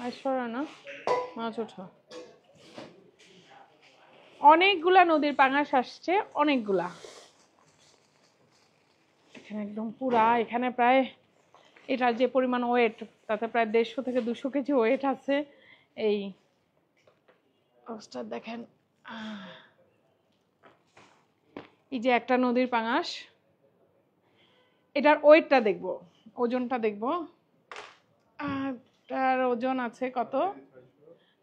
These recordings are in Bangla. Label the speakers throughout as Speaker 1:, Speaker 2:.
Speaker 1: আইসরা না মাছ ওঠা অনেকগুলা নদীর পাঙাশ আসছে অনেকগুলা এখানে একদম পুরা এখানে প্রায় এটার যে পরিমাণ ওয়েট তাতে প্রায় 150 থেকে 200 কেজি ওয়েট আছে এই অবস্থা দেখেন এই যে একটা নদীর পাঙাশ এটার ওয়েটটা দেখব ওজনটা দেখব এটার ওজন আছে কত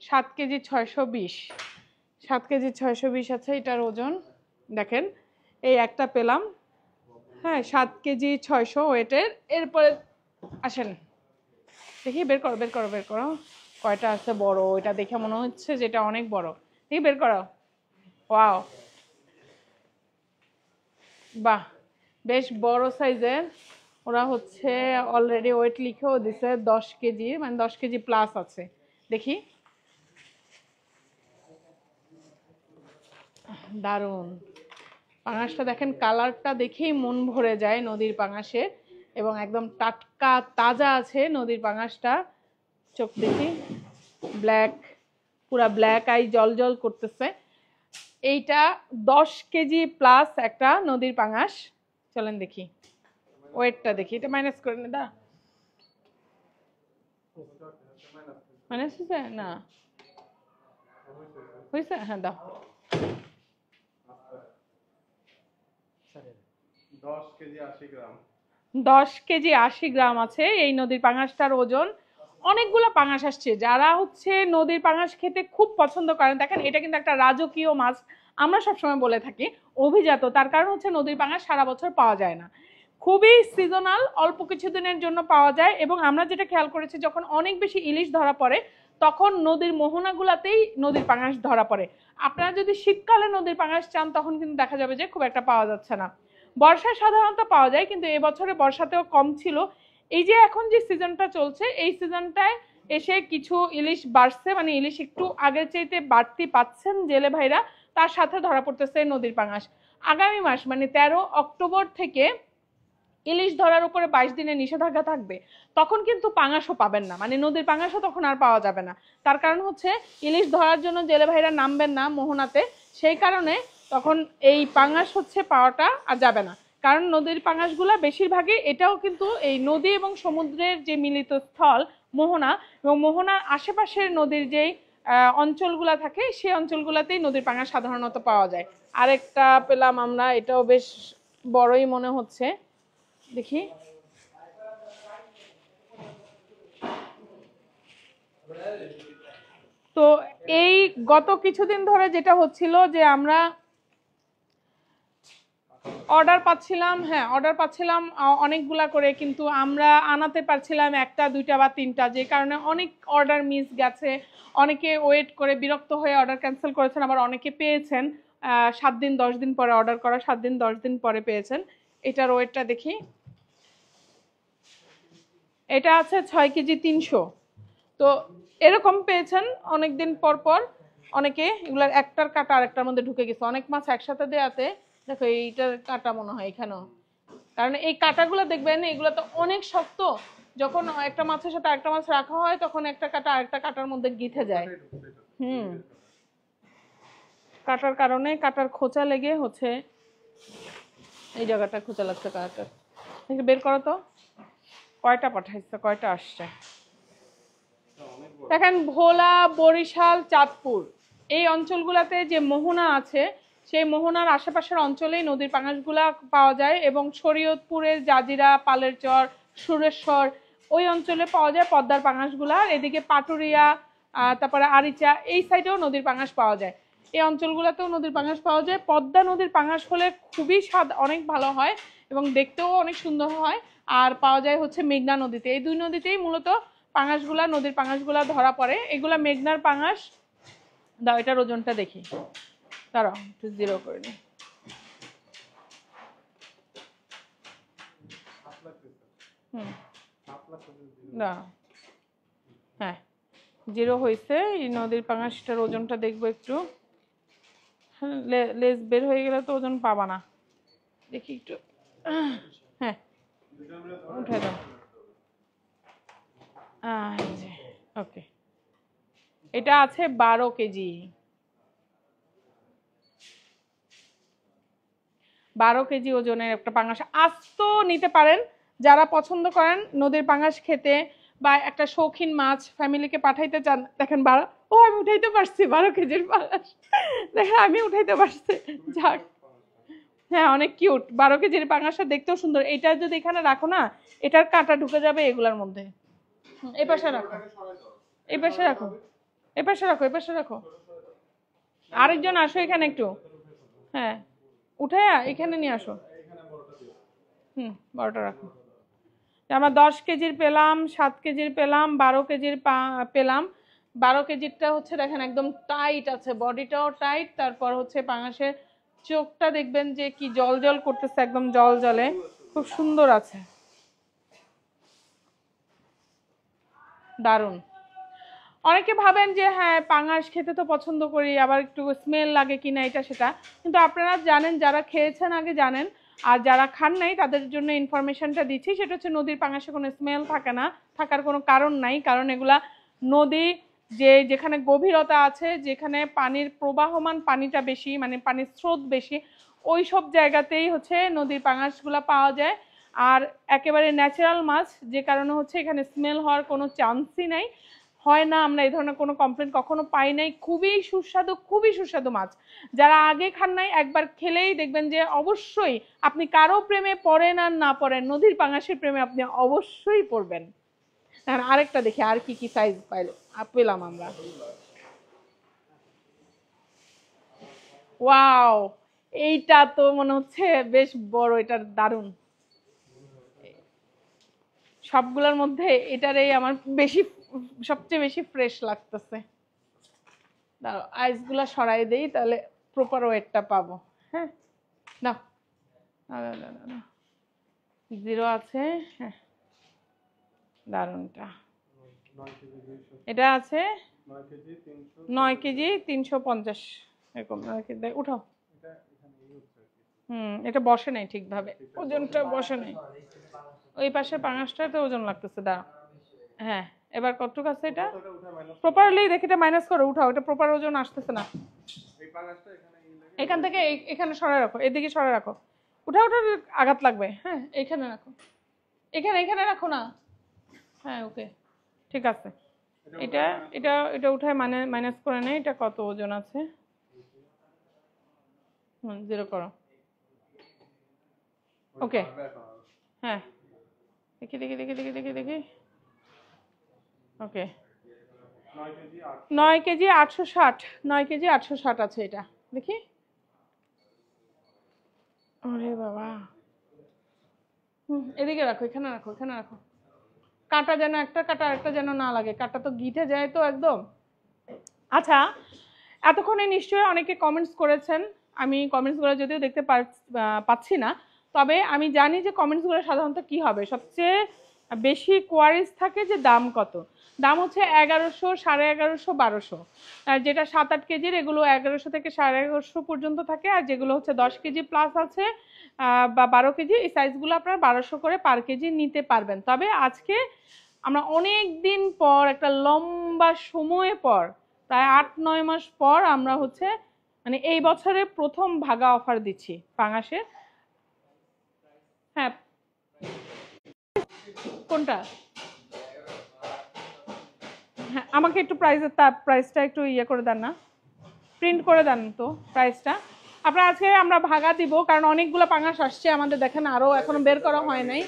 Speaker 1: 7 কেজি 620 7 কেজি 620 আছে এটার ওজন দেখেন এই একটা পেলাম হ্যাঁ 7 কেজি 600 ওয়েটের এরপরে আসেন দেখি বের করো কয়টা আছে বড় এটা দেখে মনে হচ্ছে যেটা অনেক বড় দেখি বের করো ওয়াও বাহ বেশ বড় সাইজের ওরা হচ্ছে অলরেডি ওয়েট লিখেও দিছে 10 কেজি মানে 10 কেজি প্লাস আছে দেখি দারুণ পাঙাশটা দেখেন কালারটা দেখেই মন ভরে যায় নদীর পাঙাশের এবং একদম টাটকা তাজা আছে নদীর পাঙাশটা চোখ দেখি ব্ল্যাক পুরা ব্ল্যাক আই জল জল করতেছে এইটা 10 কেজি প্লাস একটা নদীর পাঙাশ চলেন দেখি ওয়েটটা দেখি এটা মাইনাস করে নে দা মাইনাস হয়েছে না হয়েছে হ্যাঁ দাও
Speaker 2: 10 কেজি 80 গ্রাম
Speaker 1: 10 কেজি 80 গ্রাম আছে এই নদীর পাঙাশটার ওজন অনেকগুলো পাঙাশ আসছে যারা হচ্ছে নদীর পাঙাশ খেতে খুব পছন্দ করেন দেখেন এটা কিন্তু একটা রাজকীয় মাছ আমরা সবসময় বলে থাকি অভিজাত তার কারণ হচ্ছে নদীর পাঙাশ সারা বছর পাওয়া যায় না খুবই সিজনাল অল্প কিছুদিনের জন্য পাওয়া যায় এবং আমরা যেটা খেয়াল করেছি যখন অনেক বেশি ইলিশ ধরা পড়ে তখন নদীর মোহনাগুলাতেই নদীর পাঙাশ ধরা পড়ে আপনারা যদি শীতকালে নদীর পাঙাশ চান তখন কিন্তু দেখা যাবে যে খুব একটা পাওয়া যাচ্ছে না বর্ষায় সাধারণত পাওয়া যায় কিন্তু এবছরে বর্ষাতেও কম ছিল এই যে এখন যে সিজনটা চলছে এই সিজনটায় এসে কিছু ইলিশ বাড়ছে মানে ইলিশ একটু আগের চাইতে বাড়তি পাচ্ছেন জেলে ভাইরা তার সাথে ধরা পড়তেছে নদীর পাঙাশ আগামী মাস মানে 13 অক্টোবর থেকে ইলিশ ধরার উপরে 22 দিনের নিষেধাজ্ঞা থাকবে তখন কিন্তু পাঙাশও পাবেন না মানে নদীর পাঙাশও তখন আর পাওয়া যাবে না তার কারণ হচ্ছে ইলিশ ধরার জন্য জেলে ভাইরা নামবেন না মোহনাতে সেই কারণে তখন এই পাঙাশ হচ্ছে পাওয়াটা আর যাবে না কারণ নদীর পাঙাশগুলা বেশিরভাগই এটাও কিন্তু এই নদী এবং সমুদ্রের যে মিলিত স্থল মোহনা এবং মোহনার আশেপাশের নদীর যেই অঞ্চলগুলা থাকে সেই অঞ্চলগুলাতেই নদীর পাঙাশ সাধারণত পাওয়া যায় আরেকটা পেলাম আমরা এটাও বেশ বড়ই মনে হচ্ছে দেখি তো এই গত কিছুদিন ধরে যেটা হচ্ছিল যে আমরা অর্ডার পাচ্ছিলাম অনেকগুলা করে কিন্তু আমরা আনাতে পারছিলাম একটা দুইটা বা তিনটা যে কারণে অনেক অর্ডার মিস গেছে অনেকে ওয়েট করে বিরক্ত হয়ে অর্ডার ক্যান্সেল করেছেন আবার অনেকে পেয়েছেন 7 দিন 10 দিন পরে অর্ডার করা 7 দিন 10 দিন পরে পেয়েছেন এটার ওয়েটটা দেখি এটা আছে 6 কেজি 300 তো এরকম পেয়েছেন অনেকদিন পর পর অনেকে এগুলার একটার কাটা আরেকটার মধ্যে ঢুকে গেছে অনেক মাছ একসাথে দেয়াতে দেখো এইটার কাটা মনে হয় এখানেও কারণ এই কাটাগুলো দেখবেন এগুলো তো অনেক শক্ত যখন একটা মাছের সাথে আরেকটা মাছ রাখা হয় তখন একটা কাটা আরেকটা কাটার মধ্যে গিথে যায় কাটার কারণে কাটার খোঁচা লেগে হচ্ছে এই জায়গাটা খোঁচা লাগছে কাটার বের করো তো কয়টা পাঠাইছে কয়টা আসছে দেখেন ভোলা বরিশাল চাঁদপুর এই অঞ্চলগুলোতে যে মোহনা আছে সেই মোহনার আশেপাশের অঞ্চলেই নদীর পাঙাশগুলা পাওয়া যায় এবং শরীয়তপুরের জাজিরা পালেরচর সুরেশ্বর ওই অঞ্চলে পাওয়া যায় পদ্মার পাঙাশগুলা এদিকে পাটুরিয়া তারপরে আরিচা এই সাইডেও নদীর পাঙাশ পাওয়া যায় এই অঞ্চলগুলোতেও নদীর পাঙাশ পাওয়া যায় পদ্মা নদীর পাঙাশ হলে খুবই স্বাদ অনেক ভালো হয় এবং দেখতেও অনেক সুন্দর হয় আর পাওয়া যায় হচ্ছে মেঘনা নদীতে এই দুই নদীতেই মূলত পাঙাশগুলা নদীর পাঙাশগুলা ধরা পড়ে এগুলা মেঘনার পাঙাশ দাও এটার ওজনটা দেখি দাঁড়াও একটু জিরো করে নি হ্যাঁ জিরো হয়েছে এই নদীর পাঙাশটার ওজনটা দেখবো একটু লেজ বের হয়ে গেলে তো ওজন পাবা না দেখি একটু হ্যাঁ উঠে দাও ওকে এটা আছে 12 কেজি। 12 কেজি ওজনের একটা পাঙাশ আস্ত নিতে পারেন যারা পছন্দ করেন নদীর পাঙাশ খেতে, বা একটা শৌখিন মাছ ফ্যামিলিকে পাঠাইতে চান। দেখেন ও আমি উঠাইতে পারছি 12 কেজির পাঙাশ, দেখেন আমি উঠাইতে পারছি। যাক, হ্যাঁ অনেক কিউট। 12 কেজির পাঙাশটা দেখতেও সুন্দর। এটা যদি এখানে রাখো না, এটার কাঁটা ঢুকে যাবে এগুলার মধ্যে। এই পাশে রাখো, এই পাশে রাখো, এই পাশে রাখো, এই পাশে রাখো। আরেকজন আসো এখানে একটু, হ্যাঁ উঠায়া এখানে নিয়ে আসো। বড়টা রাখো। আমরা 10 কেজির পেলাম, 7 কেজির পেলাম, 12 কেজির পেলাম। 12 কেজিরটা হচ্ছে দেখেন একদম টাইট আছে, বডিটাও টাইট। তারপর হচ্ছে পাঙাশের চোখটা দেখবেন যে কি জল জল করতেছে, একদম জল জলে, খুব সুন্দর আছে, দারুণ। অনেকে ভাবেন যে হ্যাঁ পাঙাশ খেতে তো পছন্দ করি, আবার একটু স্মেল লাগে কিনা এটা সেটা, কিন্তু আপনারা জানেন, যারা খেয়েছেন আগে জানেন, আর যারা খান নাই তাদের জন্য ইনফরমেশনটা দিচ্ছি। সেটা হচ্ছে নদীর পাঙাশে কোনো স্মেল থাকে না, থাকার কোনো কারণ নাই। কারণ এগুলা নদী যেখানে গভীরতা আছে, যেখানে পানির প্রবাহমান পানিটা বেশি, মানে পানির স্রোত বেশি, ওই সব জায়গাতেই হচ্ছে নদীর পাঙাশগুলা পাওয়া যায়। আর একেবারে ন্যাচারাল মাছ, যে কারণে হচ্ছে এখানে স্মেল হওয়ার কোনো চান্সই নাই, হয় না। আমরা এই ধরনের কোনো কমপ্লেন কখনো পাই নাই। খুবই সুস্বাদু, খুবই সুস্বাদু মাছ। যারা আগে খান নাই একবার খেলেই দেখবেন যে অবশ্যই, আপনি কারো প্রেমে পড়েন আর না পড়েন, নদীর পাঙাশের প্রেমে আপনি অবশ্যই পড়বেন। আরেকটা দেখি আর কি কি সাইজ পেলাম আমরা। ওয়াও, এইটা তো মনে হচ্ছে বেশ বড়, এটার দারুণ। সবগুলোর মধ্যে এটারই আমার সবচেয়ে বেশি ফ্রেশ লাগতেছে। দাঁড়াও আইসগুলা সরাই দেই, তাহলে প্রপার ওয়েটটা পাবো। হ্যাঁ না, জিরো আছে, হ্যাঁ দারুণটা। এটা আছে 9 কেজি 350 এরকম। উঠাও। এটা বসে নাই ঠিকভাবে, ওজনটা বসে নাই। ওই পাশে পাঙাশটাতে ওজন লাগতেছে। দাঁড়া, হ্যাঁ এবার কতটুকু আছে এটা প্রপারলি দেখি, এটা মাইনাস করে উঠাও। এটা প্রপার ওজন আসতেছে না। এখান থেকে এখানে সরাই রাখো, এদিকে সরাই রাখো। উঠাও, আঘাত লাগবে। হ্যাঁ এখানে রাখো, এখানে রাখো না। হ্যাঁ ওকে ঠিক আছে। এটা এটা এটা উঠায় মাইনাস করে নেই। এটা কত ওজন আছে, জিরো করো। ওকে হ্যাঁ দেখি দেখি দেখি দেখি দেখি দেখি ওকে 9 কেজি 860, 9 কেজি 860 আছে এটা। দেখি, আরে বাবা, এদিকে রাখো, এখানে রাখো, এখানে রাখো। কাঁটা যেন একটা কাঁটা আরেকটা যেন না লাগে, কাঁটা তো গিটে যায় তো একদম। আচ্ছা, এতক্ষণে নিশ্চয়ই অনেকে কমেন্টস করেছেন। আমি কমেন্টসগুলো যদিও দেখতে পাচ্ছি না, তবে আমি জানি যে কমেন্টসগুলো সাধারণত কি হবে, সবচেয়ে বেশি কোয়ারিজ থাকে যে দাম কত। দাম হচ্ছে 1100, 1150, 1200। আর যেটা 7-8 কেজির এগুলো 1100 থেকে 1150 পর্যন্ত থাকে। আর যেগুলো হচ্ছে 10 কেজি প্লাস আছে বা 12 কেজি, এই সাইজগুলো আপনারা 1200 করে পার কেজি নিতে পারবেন। তবে আজকে আমরা অনেক দিন পর, একটা লম্বা সময় পর, প্রায় 8-9 মাস পর আমরা হচ্ছে মানে এই বছরের প্রথম ভাগা অফার দিচ্ছি পাঙাশের। হ্যাঁ কোনটা, হ্যাঁ আমাকে একটু প্রাইসটা একটু ইয়ে করে দেন না, প্রিন্ট করে দেন তো প্রাইসটা। আপনার আজকে আমরা ভাগা দিব, কারণ অনেকগুলো পাঙাশ আসছে আমাদের, দেখেন আরও এখনো বের করা হয় নাই।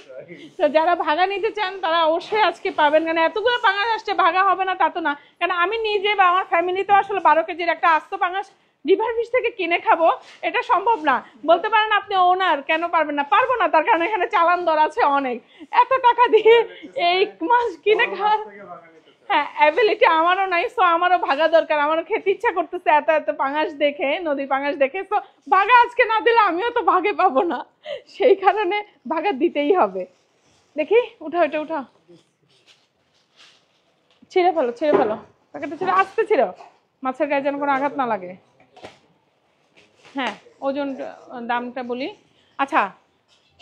Speaker 1: তো যারা ভাগা নিতে চান তারা অবশ্যই আজকে পাবেন। কারণ এতগুলো পাঙাশ আসছে, ভাগা হবে না তা তো না। কারণ আমি নিজে বা আমার ফ্যামিলি তো আসলে 12 কেজির একটা আস্ত পাঙাশ রিভার ফিশ থেকে কিনে খাবো এটা সম্ভব না। বলতে পারেন আপনি ওনার, কেন পারবেন না? পারবো না, তার কারণ এখানে চালান দর আছে অনেক। এত টাকা দিয়ে এই মাছ কিনে খাওয়া, হ্যাঁ অ্যাবিলিটি আমারও নাই। সো আমারও ভাগা দরকার, আমারও খেতে ইচ্ছা করতেছে এত এত পাঙাশ দেখে, নদীর পাঙাশ দেখে। সো ভাগা আজকে না দিলে আমিও তো ভাগে পাবো না, সেই কারণে ভাগা দিতেই হবে। দেখি উঠাও, এটা উঠাও, ছিঁড়ে ফেলো, ছিঁড়ে ফেলো প্যাকেটটা, ছিঁড়ে আস্তে ছিঁড়ো, মাছের গায়ে যেন কোনো আঘাত না লাগে। হ্যাঁ ওজন দামটা বলি। আচ্ছা,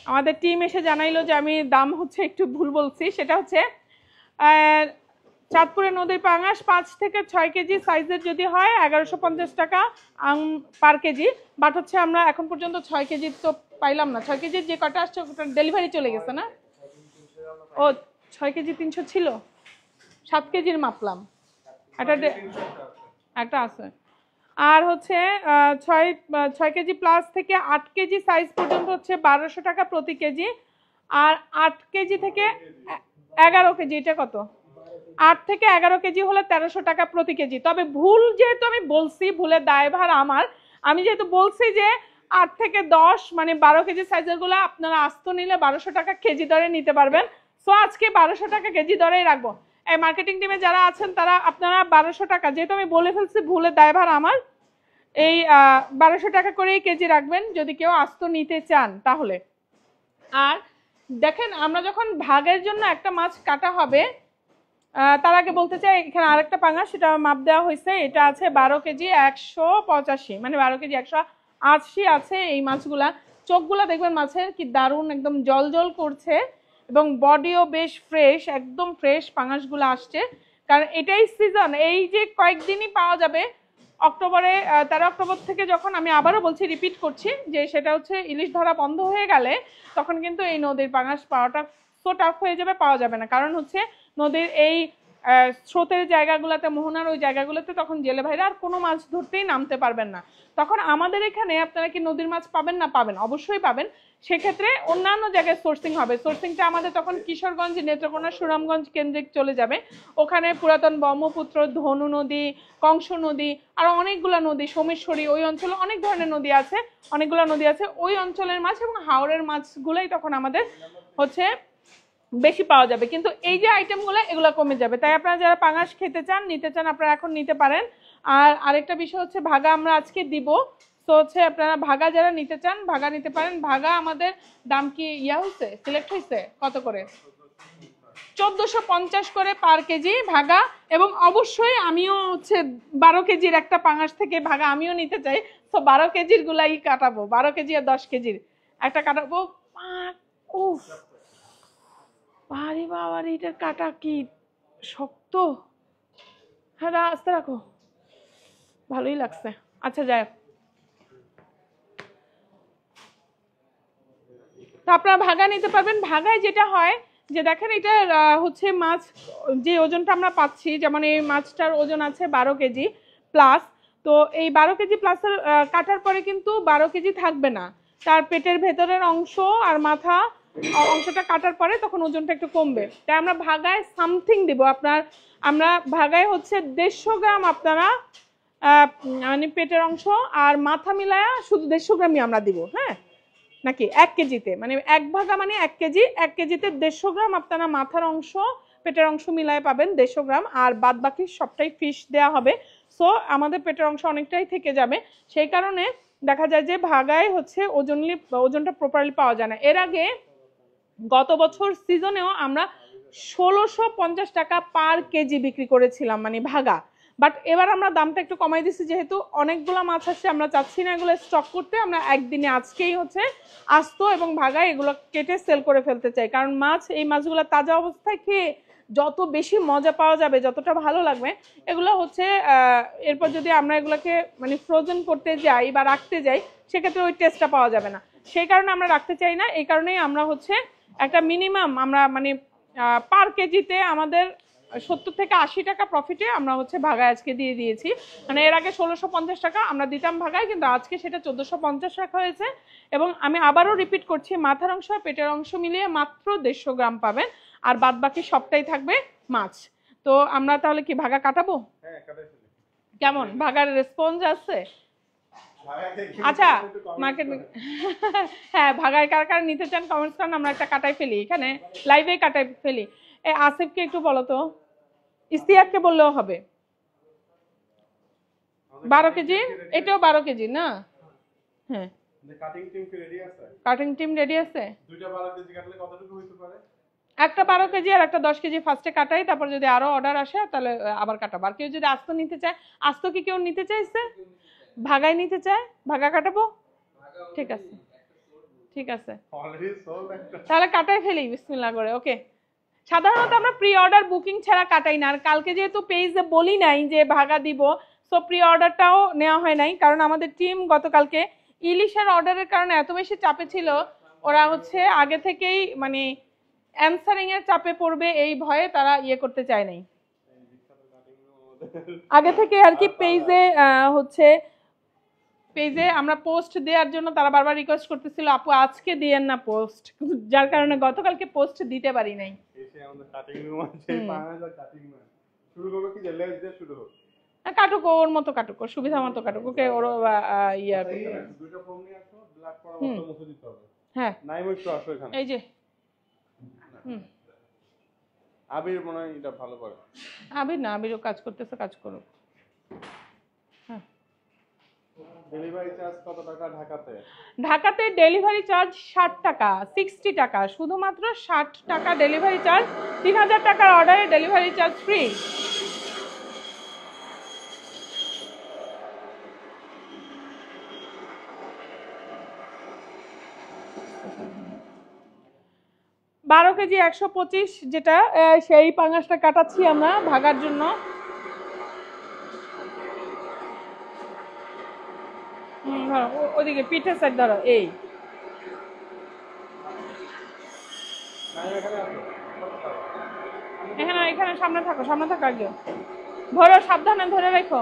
Speaker 1: আমাদের টিম এসে জানাইলো যে আমি দাম হচ্ছে একটু ভুল বলছি। সেটা হচ্ছে চাঁদপুরের নদীর পাঙাশ 5 থেকে 6 কেজি সাইজের যদি হয় 1150 টাকা পার কেজি। বাট হচ্ছে আমরা এখন পর্যন্ত 6 কেজি তো পাইলাম না। 6 কেজির যে কটা আসছে ওটা ডেলিভারি চলে গেছে না? ও 6 কেজি 300 ছিল, 7 কেজির মাপলাম একটা আছে। আর হচ্ছে 6 কেজি প্লাস থেকে 8 কেজি সাইজ পর্যন্ত হচ্ছে 1200 টাকা প্রতি কেজি। আর 8 কেজি থেকে 11 কেজি, এটা কত? 8 থেকে 11 কেজি হলে 1300 টাকা প্রতি কেজি। তবে ভুল যেহেতু আমি বলছি, ভুলের দায়ভার আমার। আমি যেহেতু বলছি যে 8 থেকে 10 মানে 12 কেজি সাইজের গুলো আপনারা আস্ত নিলে 1200 টাকা কেজি দরে নিতে পারবেন। সো আজকে 1200 টাকা কেজি দরেই রাখবো। এই মার্কেটিং টিমে যারা আছেন তারা আপনারা 1200 টাকা, যেহেতু আমি বলে ফেলছি ভুলের দায়ভার আমার, এই 1200 টাকা করেই কেজি রাখবেন যদি কেউ আস্ত নিতে চান তাহলে। আর দেখেন আমরা যখন ভাগের জন্য একটা মাছ কাটা হবে তার আগে বলতে চাই এখানে আরেকটা পাঙাশ, সেটা মাপ দেওয়া হয়েছে। এটা আছে 12 কেজি 185, মানে 12 কেজি 180 আছে এই মাছগুলা। চোখগুলা দেখবেন মাছের কি দারুণ, একদম জল জল করছে এবং বডিও বেশ ফ্রেশ, একদম ফ্রেশ পাঙাশগুলো আসছে। কারণ এটাই সিজন, এই যে কয়েকদিনই পাওয়া যাবে অক্টোবরে 13 অক্টোবর থেকে, যখন আমি আবারও বলছি, রিপিট করছি যে সেটা হচ্ছে ইলিশ ধরা বন্ধ হয়ে গেলে তখন কিন্তু এই নদীর পাঙাশ পাওয়াটা সো টাফ হয়ে যাবে, পাওয়া যাবে না। কারণ হচ্ছে নদীর এই স্রোতের জায়গাগুলোতে, মোহনার ওই জায়গাগুলোতে তখন জেলে ভাইরা আর কোনো মাছ ধরতেই নামতে পারবেন না। তখন আমাদের এখানে আপনারা কি নদীর মাছ পাবেন না? পাবেন, অবশ্যই পাবেন। সেক্ষেত্রে অন্যান্য জায়গায় সোর্সিং হবে। সোর্সিংটা আমাদের তখন কিশোরগঞ্জ, নেত্রকোনা, সুনামগঞ্জ কেন্দ্রিক চলে যাবে। ওখানে পুরাতন ব্রহ্মপুত্র, ধনু নদী, কংস নদী, আরো অনেকগুলো নদী, সোমেশ্বরী, ওই অঞ্চলে অনেক ধরনের নদী আছে, অনেকগুলো নদী আছে। ওই অঞ্চলের মাছ এবং হাওরের মাছগুলোই তখন আমাদের হচ্ছে বেশি পাওয়া যাবে। কিন্তু এই যে আইটেমগুলো এগুলো কমে যাবে। তাই আপনারা যারা পাঙাশ খেতে চান, নিতে চান, আপনারা এখন নিতে পারেন। আর আরেকটা বিষয় হচ্ছে ভাগা আমরা আজকে দিব। তো হচ্ছে আপনারা ভাগা যারা নিতে চান ভাগা নিতে পারেন। ভাগা আমাদের দাম কি হয়েছে, সিলেক্ট হয়েছে কত করে? 1450 করে পার কেজি ভাগা। এবং অবশ্যই আমিও হচ্ছে 12 কেজির একটা পাঙাশ থেকে ভাগা আমিও নিতে চাই। তো 12 কেজির গুলাই কাটাবো, 12 কেজি আর 10 কেজির একটা কাটাবো। উফ বাড়ি বাবার, এটার কাটা কি শক্ত। হ্যাঁ আস্তে রাখো, ভালোই লাগছে। আচ্ছা যাই হোক, তো আপনারা ভাগা নিতে পারবেন। ভাগায় যেটা হয় যে দেখেন এটা হচ্ছে মাছ যে ওজনটা আমরা পাচ্ছি, যেমন এই মাছটার ওজন আছে 12 কেজি প্লাস। তো এই 12 কেজি প্লাসের কাটার পরে কিন্তু 12 কেজি থাকবে না, তার পেটের ভেতরের অংশ আর মাথা অংশটা কাটার পরে তখন ওজনটা একটু কমবে। তাই আমরা ভাগায় সামথিং দিব আপনার। আমরা ভাগায় হচ্ছে 150 গ্রাম আপনারা মানে পেটের অংশ আর মাথা মিলায়া শুধু 150 গ্রামই আমরা দিব। হ্যাঁ নাকি 1 কেজিতে, মানে 1 ভাগা মানে 1 কেজি, 1 কেজিতে 150 গ্রাম আপনারা মাথার অংশ পেটের অংশ মিলায় পাবেন 150 গ্রাম। আর বাদ বাকি সবটাই ফিশ দেওয়া হবে। সো আমাদের পেটের অংশ অনেকটাই থেকে যাবে। সেই কারণে দেখা যায় যে ভাগায় হচ্ছে ওজনটা প্রপারলি পাওয়া যায় না। এর আগে গত বছর সিজনেও আমরা 1650 টাকা পার কেজি বিক্রি করেছিলাম, মানে ভাগা। বাট এবার আমরা দামটা একটু কমাই দিচ্ছি, যেহেতু অনেকগুলো মাছ আসছে, আমরা চাচ্ছি না এগুলো স্টক করতে। আমরা একদিনে আজকেই হচ্ছে আস্ত এবং ভাগা এগুলো কেটে সেল করে ফেলতে চাই। কারণ মাছ, এই মাছগুলো তাজা অবস্থায় খেয়ে যত বেশি মজা পাওয়া যাবে, যতটা ভালো লাগবে, এগুলো হচ্ছে এরপর যদি আমরা এগুলোকে মানে ফ্রোজেন করতে যাই বা রাখতে যাই, সেক্ষেত্রে ওই টেস্টটা পাওয়া যাবে না। সেই কারণে আমরা রাখতে চাই না। এই কারণেই আমরা হচ্ছে একটা মিনিমাম আমরা মানে পার কেজিতে আমাদের 70 থেকে 80 টাকা প্রফিটে আমরা হচ্ছে ভাগায় আজকে দিয়ে দিয়েছি। মানে এর আগে 1650 টাকা আমরা দিতাম ভাগায়, কিন্তু আজকে সেটা 1450 টাকা হয়েছে। এবং আমি আবারও রিপিট করছি, মাথার অংশ আর পেটের অংশ মিলিয়ে মাত্র 150 গ্রাম পাবেন, আর বাদ বাকি সবটাই থাকবে মাছ। তো আমরা তাহলে কি ভাগা কাটাবো? কেমন ভাগার রেসপন্স আছে? আচ্ছা মার্কেট হ্যাঁ ভাগায় কার কার নিতে চান কমেন্টস করেন, আমরা একটা কাটাই ফেলি, এখানে লাইভে কাটাই ফেলি। এই আসিফকে একটু বলো তো, ইস্তিয়াককে বললেও হবে। 12 কেজি, এটাও 12 কেজি না? হ্যাঁ
Speaker 2: কাটিং টিম কি রেডি আছে?
Speaker 1: কাটিং টিম রেডি আছে।
Speaker 2: দুইটা 12 কেজি কাটলে কতটুকু হইতে পারে?
Speaker 1: একটা 12 কেজি আর একটা 10 কেজি ফার্স্টে কাটাই, তারপর যদি আরো অর্ডার আসে তাহলে আবার কাটাবো। আর কেউ যদি আস্ত নিতে চায়, আস্ত কি কেউ নিতে চাইছে? ভাগায় নিতে চায়, ভাগা কাটাবো। ঠিক আছে ঠিক আছে,
Speaker 2: অলরেডি সোল্ড একটা।
Speaker 1: তাহলে কাটাই ফেলি বিসমিল্লাহ করে। ওকে সাধারণত আমরা প্রি অর্ডার বুকিং ছাড়া কাটাই না, আর কালকে যেহেতু পেজে বলি নাই যে ভাগা দিব, সো প্রি অর্ডারটাও নেওয়া হয় নাই, কারণ আমাদের টিম গতকালকে ইলিশের অর্ডারের কারণে এত বেশি চাপে ছিল, ওরা হচ্ছে আগে থেকেই মানে অ্যানসারিং এর চাপে পড়বে এই ভয়ে তারা ইয়ে করতে চায় নাই, আগে থেকে আর কি পেজে হচ্ছে পেজে আমরা পোস্ট দেওয়ার জন্য তারা বারবার রিকোয়েস্ট করতেছিল আপু আজকে দিয়েন না পোস্ট, যার কারণে গতকালকে পোস্ট দিতে পারি নাই।
Speaker 2: এসে আমাদের কাটিং রুম আছে, পাঁচ কাটিং রুম শুরু করবে কি যে লেজ দিয়ে শুরু হোক।
Speaker 1: কাটুক ওর মতো কাটুক, ওর সুবিধা মতো কাটুক, ওকে ওর ইয়া করতে হবে।
Speaker 2: দুটো ফোম নিয়ে আসো, ব্ল্যাক করা মতো মুছে দিতে হবে।
Speaker 1: হ্যাঁ
Speaker 2: নাইম একটু আসো এখানে।
Speaker 1: এই যে
Speaker 2: আবির মনে হয় এটা ভালো করে।
Speaker 1: আবির না, আবিরও কাজ করতেছে, কাজ করুক। হ্যাঁ
Speaker 2: ডেলিভারি চার্জ কত টাকা ঢাকাতে?
Speaker 1: ঢাকাতে ডেলিভারি চার্জ 60 টাকা, 60 টাকা, শুধুমাত্র 60 টাকা ডেলিভারি চার্জ। 3000 টাকার অর্ডারে ডেলিভারি চার্জ ফ্রি। বারো কেজি 125 যেটা, সেই পাঙাশটা কাটাচ্ছি আমরা ভাগার জন্য। ধরো ওদিকে পিঠের সাইড ধরো, এই এখানে এখানে সামনে থাকো, সামনে থাকো, আগে ধরো, সাবধানে ধরে রেখো।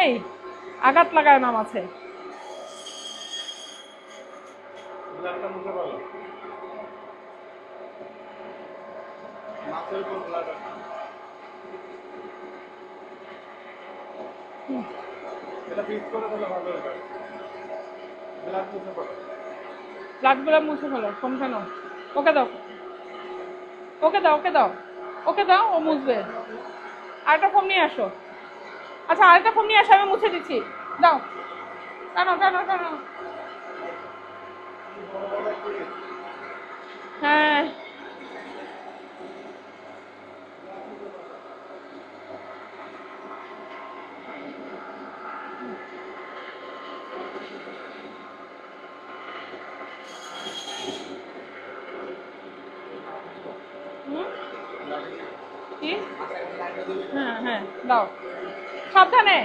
Speaker 1: এই আঘাত লাগায় নাম আছে। ব্লাডগুলো মুছে ফেলো, কমছে না। ওকে দাও, ওকে দাও, ওকে দাও, ওকে দাও, ও মুছবে। আরেকটা ফোন নিয়ে আসো। আচ্ছা আরেকটা ফোন নিয়ে আসো, আমি মুছে দিচ্ছি। দাও, টানো টানো টানো। হ্যাঁ কি? হ্যাঁ হ্যাঁ দাও, সাবধানে।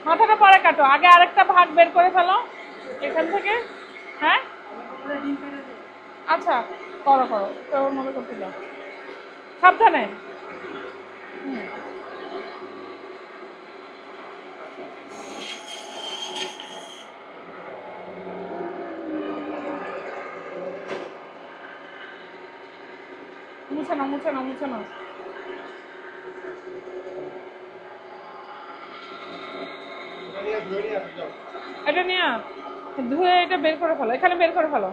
Speaker 1: মাথাটা পরে কাটো, আগে আরেকটা ভাগ বের করে ফেলো এখান থেকে। হ্যাঁ আচ্ছা করো করো, তোর মতো করতে দাও, সাবধানে। মুছে নাও, মুছে নাও, মুছে নাও। এটা নিয়ে ধুয়ে এটা বের করে ফেলো, এখানে বের করে ফেলো,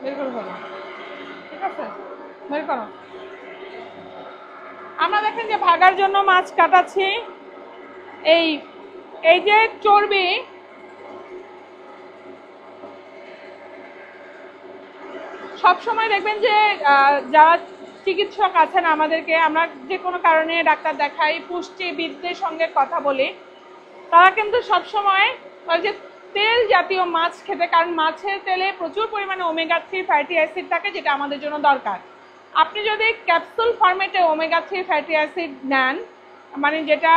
Speaker 1: বের করে ফেলো, ঠিক আছে, বের করো। আমরা দেখেন যে ভাগার জন্য মাছ কাটাচ্ছি। এই এই যে চর্বি, সবসময় দেখবেন যে যারা চিকিৎসক আছেন আমাদেরকে, আমরা যে কোনো কারণে ডাক্তার দেখাই, পুষ্টিবিদদের সঙ্গে কথা বলি, তারা কিন্তু সবসময় ওই যে তেল জাতীয় মাছ খেতে, কারণ মাছের তেলে প্রচুর পরিমাণে ওমেগা 3 ফ্যাটি অ্যাসিড থাকে, যেটা আমাদের জন্য দরকার। আপনি যদি ক্যাপসুল ফরম্যাটে ওমেগা 3 ফ্যাটি অ্যাসিড নেন, মানে যেটা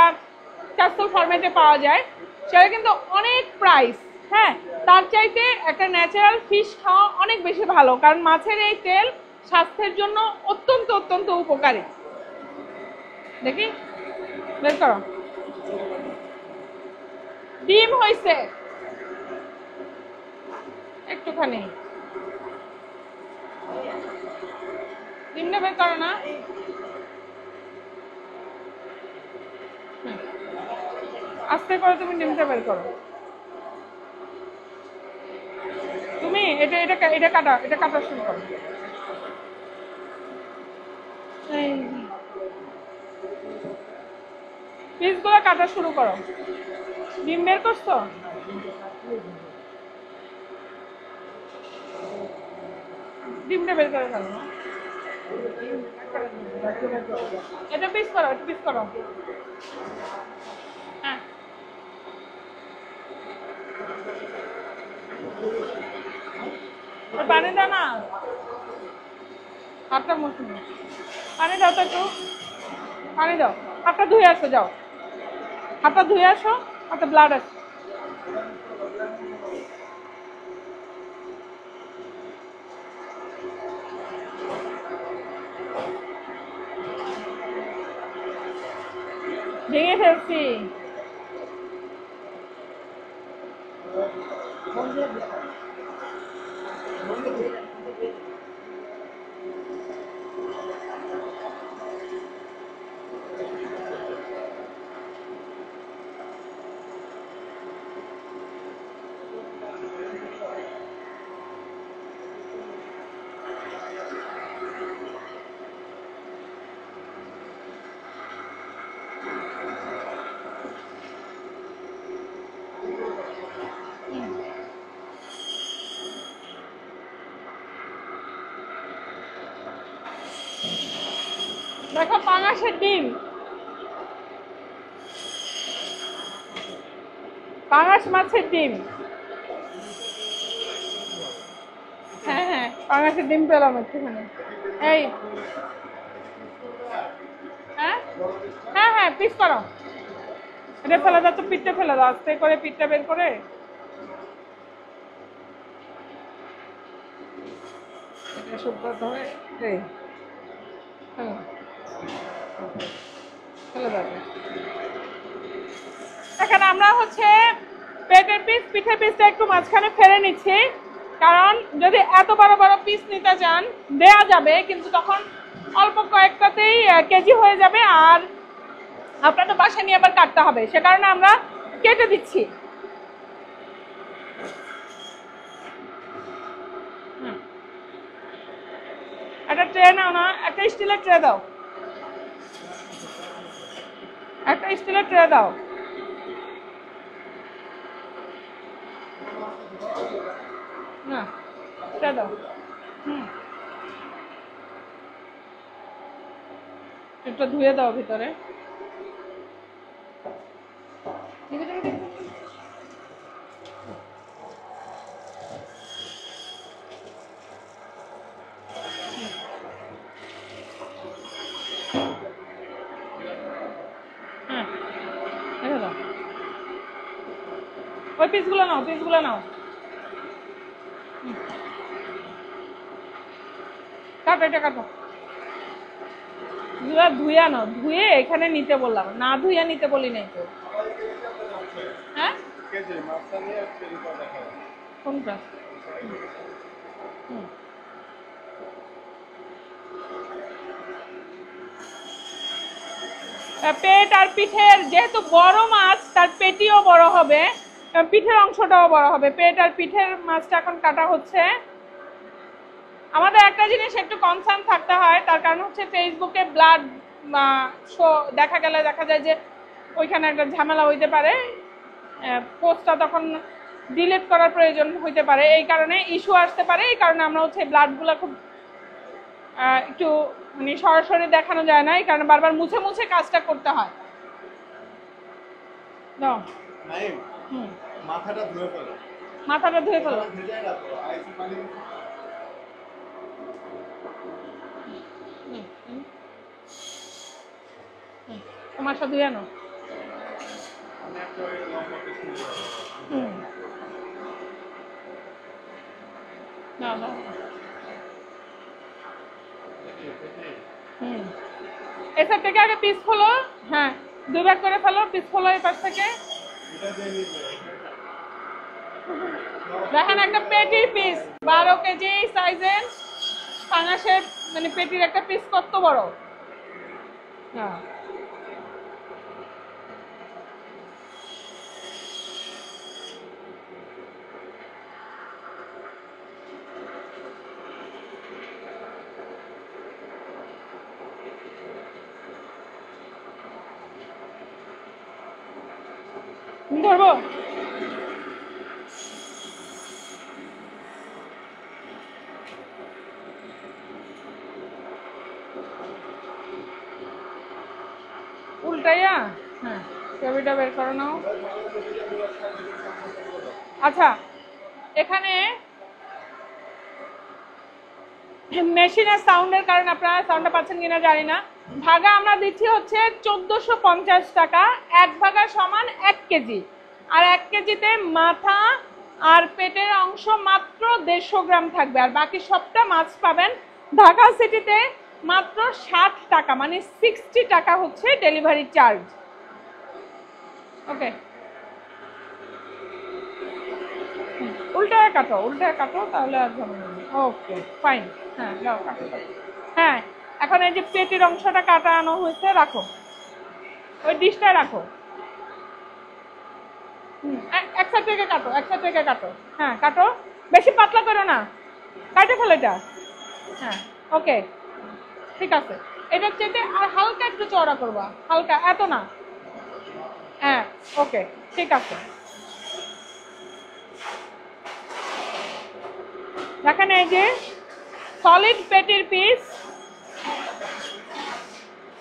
Speaker 1: ক্যাপসুল ফরম্যাটে পাওয়া যায়, সেটা কিন্তু অনেক প্রাইস। হ্যাঁ, তার চাইতে একটা ন্যাচারাল ফিশ খাওয়া অনেক বেশি ভালো, কারণ মাছের এই তেল স্বাস্থ্যের জন্য অত্যন্ত অত্যন্ত উপকারী। দেখি বের করো। ডিম হয়েছে একটুখানি, ডিমটা বের করো না। আস্তে করে তুমি ডিমটা বের করো। তুমি এটা এটা এটা কাটা, এটা কাটা শুরু করো। পিসগুলো কাটা শুরু করো। ডিম বের করছো? ডিমটা বের করে ফেলো না। এটা পিস করো, এটা পিস করো। হ্যাঁ, পানি দাও না, হাতটা মুছে নাও। পানি দাও তো একটু, পানি দাও। হাতটা ধুয়ে আসো, যাও হাতটা ধুয়ে আসো, হাতে ব্লাড আছে। ভেঙে ফেলছি। দেখো পাঙাশের ডিম, পাঙাশ মাছের ডিম। হ্যাঁ হ্যাঁ, পাঙাশের ডিম পেলাম একটুখানি। এই হ্যাঁ হ্যাঁ হ্যাঁ, পিস করো। এটা ফেলে দাও তো, পিঠটা ফেলে দাও আস্তে করে, পিঠটা বের করে। এটা শুকনো ধরে এই হ্যাঁ, ফেলে দাও। এখানে আমরা হচ্ছে পেটের পিস, পিঠের পিসটা একটু মাঝখানে ফেলে নিচ্ছি, কারণ যদি এত বড় বড় পিস নিতে চান দেয়া যাবে, কিন্তু তখন অল্প কয়েকটাতেই কেজি হয়ে যাবে, আর আপনার তো বাসায় নিয়ে আবার কাটতে হবে, সে কারণে আমরা কেটে দিচ্ছি। একটা ট্রে নাও না, একটা স্টিলের ট্রে দাও, একটা স্টিলের ট্রে দাও। না, ট্রে দাও। হুম, একটু ধুয়ে দাও ভিতরে। হ্যাঁ, রেখে দাও। ওই পিসগুলো নাও, পিসগুলো নাও। কাটো, এটা কাটো। ধুয়ে আনো, ধুয়ে এখানে নিতে বললাম, না ধুইয়া নিতে বলি নাই তো। হ্যাঁ,
Speaker 2: কেজি মাছটা নিয়ে কেজি করে দেখা যাবে।
Speaker 1: কোনটা? হুম। পেট আর পিঠের যেহেতু বড় মাছ, তার পেটিও বড় হবে, পিঠের অংশটাও বড় হবে। পেট আর পিঠের মাছটা এখন কাটা হচ্ছে। আমাদের একটা জিনিস একটু কনসার্ন থাকতে হয়, তার কারণ হচ্ছে ফেসবুকে ব্লাড শো দেখা গেলে দেখা যায় যে ওইখানে একটা ঝামেলা হইতে পারে, পোস্টটা তখন ডিলিট করার প্রয়োজন হইতে পারে, এই কারণে ইস্যু আসতে পারে। এই কারণে আমরা হচ্ছে ব্লাডগুলো খুব একটু মানে সরাসরি দেখানো যায় না, এই কারণে বারবার মুছে মুছে কাজটা করতে হয়। দাও।
Speaker 2: নাইম,
Speaker 1: হুম,
Speaker 2: মাথাটা ধুয়ে ফেলো।
Speaker 1: মাথাটা ধুয়ে ফেলো।
Speaker 2: ভেজাই রাখো, আইসি পানি।
Speaker 1: হুম, হুম, হুম। তোমার সাথে ধুয়ে আনো।
Speaker 2: আমি একটা ওই লম্বা পিস নিয়ে যাবো।
Speaker 1: হুম, দাও দাও। হুম, এসব থেকে আগে পিস খোলো। হ্যাঁ, দুই ভাগ করে ফেলো, পিস খোলো এই পাশ থেকে।
Speaker 2: এটা দিয়ে নিবে।
Speaker 1: দেখেন একটা পেটির পিস 12 কেজি সাইজের পাঙাশের, মানে পেটির একটা পিস কত বড়। হ্যাঁ, ধরবো? উল্টাইয়া? হ্যাঁ, চাবিটা বের করে নাও। আচ্ছা, এখানে মেশিনের সাউন্ডের কারণে আপনারা সাউন্ডটা পাচ্ছেন কিনা জানি না। ভাগা আমরা দিচ্ছি হচ্ছে 1450 টাকা। 1 ভাগা সমান 1 কেজি। আর 1 কেজিতে মাথা আর পেটের অংশ মাত্র 150 গ্রাম থাকবে, আর বাকি সবটা মাছ পাবেন। ঢাকা সিটিতে মাত্র 60 টাকা, মানে 60 টাকা হচ্ছে ডেলিভারি চার্জ। ওকে, উল্টায় কাটো, উল্টায় কাটো, তাহলে আর ঝামেলা নেই। Okay fine. হ্যাঁ যাও কাটো কাটো। হ্যাঁ, এখন এই যে পেটের অংশটা কাটানো হয়েছে, রাখো ওই ডিশটা রাখো। এক সাইড থেকে কাটো, এক সাইড থেকে কাটো। হ্যাঁ কাটো, বেশি পাতলা করো না, কাটে ফেলো এটা। হ্যাঁ ওকে, ঠিক আছে। এটা চেটে আর হালকা একটু চওড়া করবা, হালকা, এত না। হ্যাঁ ওকে, ঠিক আছে। দেখেন এই যে সলিড পেটির পিস,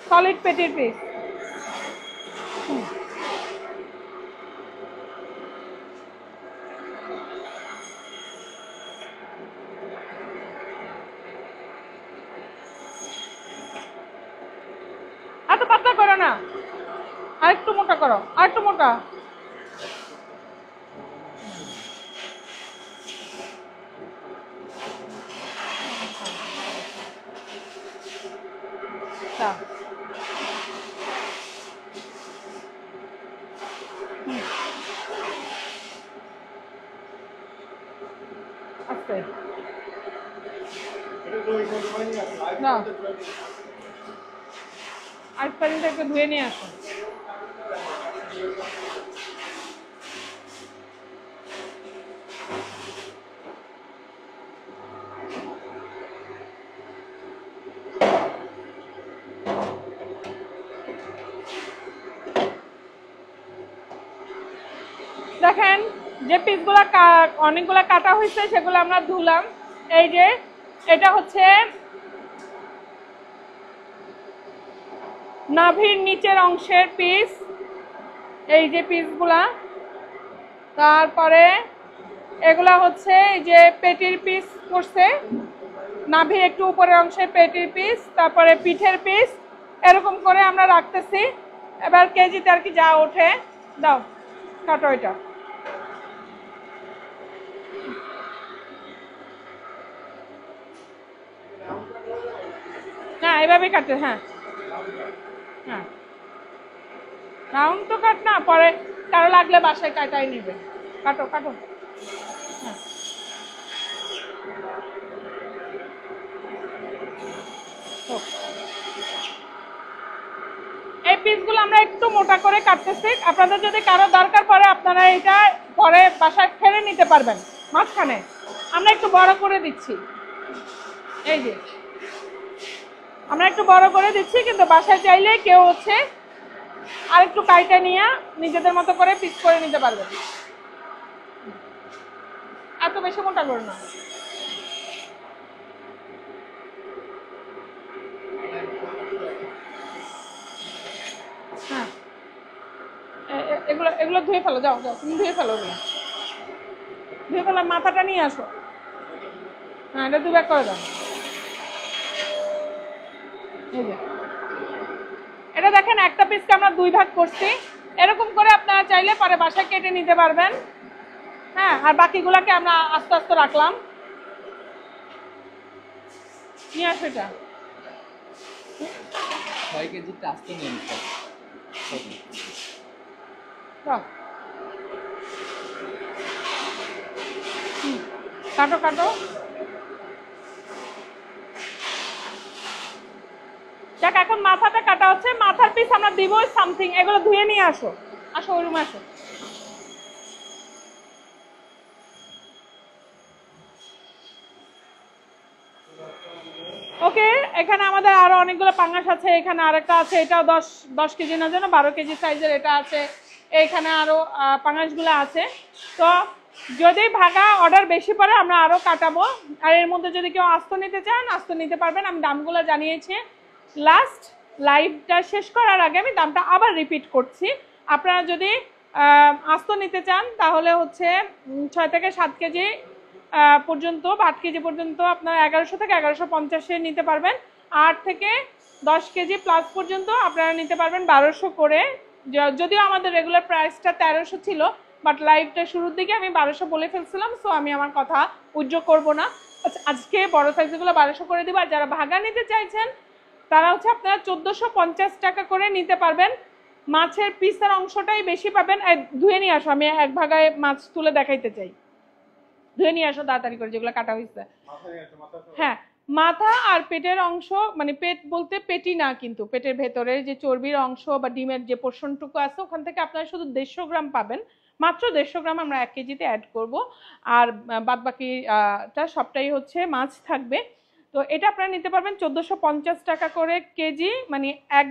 Speaker 1: সলিড পেটির পিস। এত পাতলা করো না, আরেকটু মোটা করো, আরেকটু মোটা। আস্তে না, আইসক্রিমটা একটু ধুয়ে নিয়ে আসো। দেখেন যে পিসগুলো অনেকগুলো কাটা হয়েছে সেগুলো আমরা ধুলাম। এই যে এটা হচ্ছে নাভির নিচের অংশের পিস, এই যে পিসগুলা। তারপরে এগুলা হচ্ছে এই যে পেটির পিস করছে, নাভির একটু উপরের অংশের পেটির পিস, তারপরে পিঠের পিস, এরকম করে আমরা রাখতেছি। এবার কেজিতে আর কি যা ওঠে দাও, কাটো এটা। হ্যাঁ এভাবেই কাটে। হ্যাঁ হ্যাঁ, রাউন্ড তো কাট না, পরে কারো লাগলে বাসায় কাটাই নিবে। কাটো কাটো। হ্যাঁ এই পিসগুলো আমরা একটু মোটা করে কাটতেছি। আপনাদের যদি কারো দরকার পড়ে আপনারা এটা পরে বাসায় ফেলে নিতে পারবেন। মাঝখানে আমরা একটু বড় করে দিচ্ছি, এই যে আমরা একটু বড় করে দিচ্ছি, কিন্তু বাসায় চাইলে কেউ হচ্ছে আর একটু কাইটা নিয়ে নিজেদের মতো করে পিস করে নিতে পারবেন। এত বেশি মোটা করো না। হ্যাঁ এগুলো এগুলো ধুয়ে ফেলো, যাও যাও তুমি ধুয়ে ফেলো, ওগুলো ধুয়ে ফেলো, মাথাটা নিয়ে আসো। হ্যাঁ এটা 2 ভাগ করে দাও। এই যে এটা দেখেন একটা পিসকে আমরা 2 ভাগ করছি। এরকম করে আপনারা চাইলে পরে বাসায় কেটে নিতে পারবেন। হ্যাঁ, আর বাকিগুলোকে আমরা আস্তে আস্তে রাখলাম। নিয়ে আসো এটা।
Speaker 3: 6 কেজিটা আস্তে নিয়ে নিতে
Speaker 1: কাটো কাটো। দেখ এখন মাথাটা কাটা হচ্ছে, মাথার পিস আমরা দিব সামথিং। এগুলো ধুয়ে নিয়ে আসো, আসো ওই রুমে আসো। ওকে, এখানে আমাদের আরো অনেকগুলো পাঙ্গাস আছে। এখানে আরেকটা আছে, এটাও 10 কেজি না, যেন 12 কেজি সাইজের এটা আছে। এইখানে আরো পাঙাশগুলো আছে। তো যদি ভাগা অর্ডার বেশি পড়ে আমরা আরো কাটাবো। আর এর মধ্যে যদি কেউ আস্ত নিতে চান আস্ত নিতে পারবেন। আমি দামগুলো জানিয়েছি। লাস্ট লাইভটা শেষ করার আগে আমি দামটা আবার রিপিট করছি। আপনারা যদি আস্ত নিতে চান তাহলে হচ্ছে 6 থেকে 7 কেজি পর্যন্ত বা 8 কেজি পর্যন্ত আপনারা 1100 থেকে 1150 নিতে পারবেন। 8 থেকে 10 কেজি প্লাস পর্যন্ত আপনারা নিতে পারবেন 1200 করে। যদিও আমাদের রেগুলার প্রাইসটা 1300 ছিল, বাট লাইভটা শুরুর দিকে আমি 1200 বলে ফেলছিলাম, সো আমি আমার কথা উজ্জ্ব করব না। আজকে বড় সাইজগুলো 1200 করে দিব। আর যারা ভাগা নিতে চাইছেন তারা হচ্ছে আপনারা 1450 টাকা করে নিতে পারবেন। মাছের পিসের অংশটাই বেশি পাবেন। ধুয়ে নিয়ে আসো, আমি এক ভাগায় মাছ তুলে দেখাইতে চাই। ধুয়ে নিয়ে আসো তাড়াতাড়ি করে যেগুলো কাটা হয়েছে। হ্যাঁ, মাথা আর পেটের অংশ, মানে পেট বলতে পেটি না, কিন্তু পেটের ভেতরের যে চর্বির অংশ বা ডিমের যে পোর্শনটুকু আছে ওখান থেকে আপনারা শুধু 150 গ্রাম পাবেন। মাত্র 150 গ্রাম আমরা 1 কেজিতে অ্যাড করব। আর বাদ বাকিটা সবটাই হচ্ছে মাছ থাকবে। তো এটা আপনারা নিতে পারবেন 1450 টাকা করে কেজি, মানে এক